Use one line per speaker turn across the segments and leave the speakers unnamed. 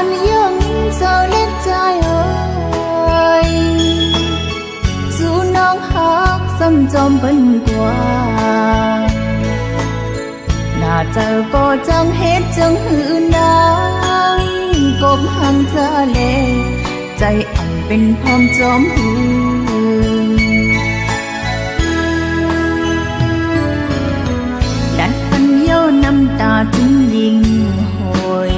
hành dương sao lết trai ơi dù nong hát xâm chom bên quaน่าเจอก็จังเฮ็ดจังหือนางกบหังทะเลใจอ่อนเป็นพร้อมจอมหือดัดปัญโยน้ำตาจึงยิ่งโหย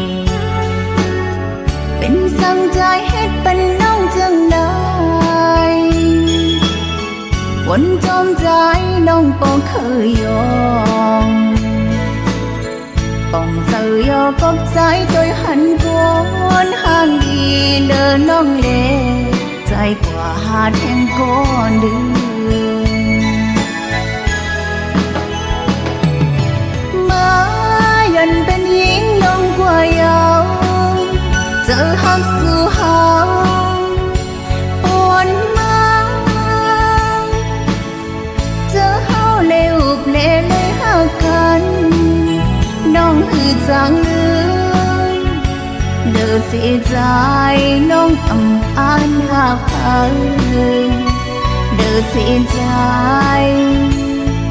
เป็นสั่งใจเฮ็ดเป็นน้องจังได้วนจอมใจน้องบ่เคยยอมต้องเจอยอกับใจโดยหันกวนห่างดีเดินน้องเลใจกว่าหาแทงก้อนดื้อมายันเป็นหญิงน้องกว่ายาวเจอหักสู่หาปวนมาเจอเฮาเลวเล่เลยหากันน้องคือจังเลยเด้อเสียใจน้องอำอ่านหาพังเด้อเสียใจ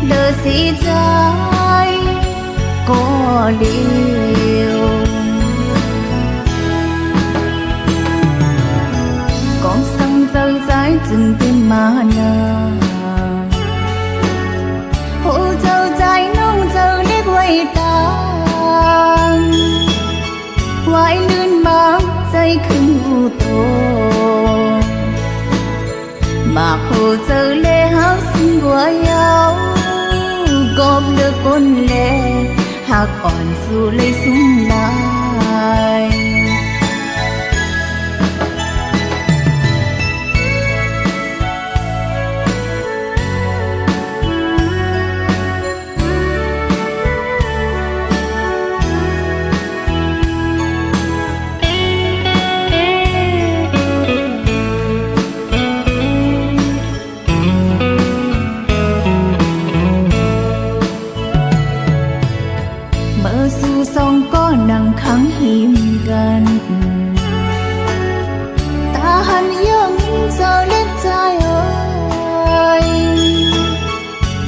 เด้อเสียใจก็เดียวก็สั่งเจอใจจึงเป็นมานาโอ้เจ้าใจน้องเจ้าเรียกไว้ตาไว้ลื่นบางใจขึ้นหูโตมาโหเจอเลหาสิ่งบัวยาวกบเลือกก้นเลหากอ่อนสู่เลยสุ่มลายสู่สองก็นั่งขังหิมกันตาหันยังเจ้าเล็กใจเอ้ย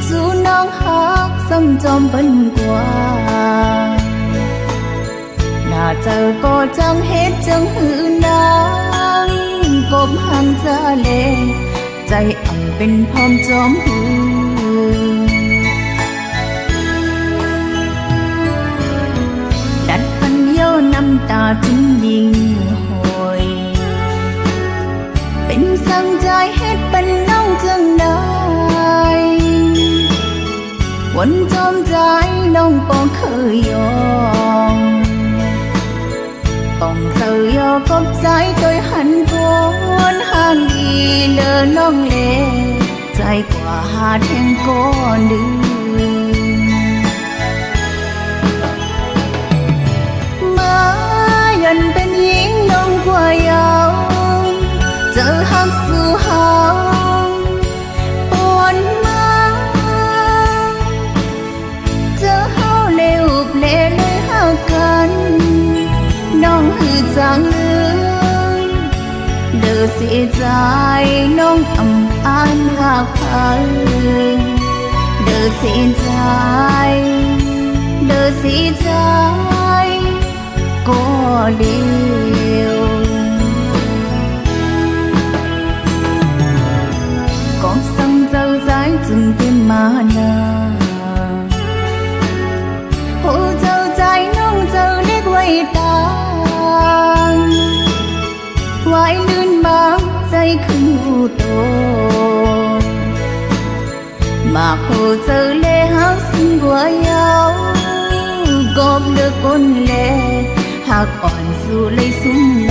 สู่น้องหักซ้ำจอมเป็นกว่าน่าเจอก็จังเฮ็ดจังหือนางกบหันทะเลใจอ่อนเป็นพร้อมจอมหือน้ำตาจึงยิ่งโหยเป็นสั่งใจเฮ็ดเป็นน้องจังได้วนจอมใจน้องบ่เคยยอมต้องเจอยอกับใจโดยหันกวนห่างดีเดินน้องเลใจกว่าหาแทงก้อนดื้อยันเป็นหญิงน้องกว่ายาวเจอหักสู่หาปวนมาเจอเฮาเลวเล่เลยหากันน้องคือจังเลยเด้อเสียใจน้องอำอ่านหาพังเด้อเสียใจเด้อเสียใจก็เดียวก็สั่งเจ้าใจจึงเป็นมานาโอ้เจ้าใจน้องเจ้าเรียกไว้ตาไว้ลื่นบางใจขึ้นหูโตมาโหเจอเลหาสิ่งบัวยาวกบเลือกก้นเลหากอ่อนสู่เลยสุ่ม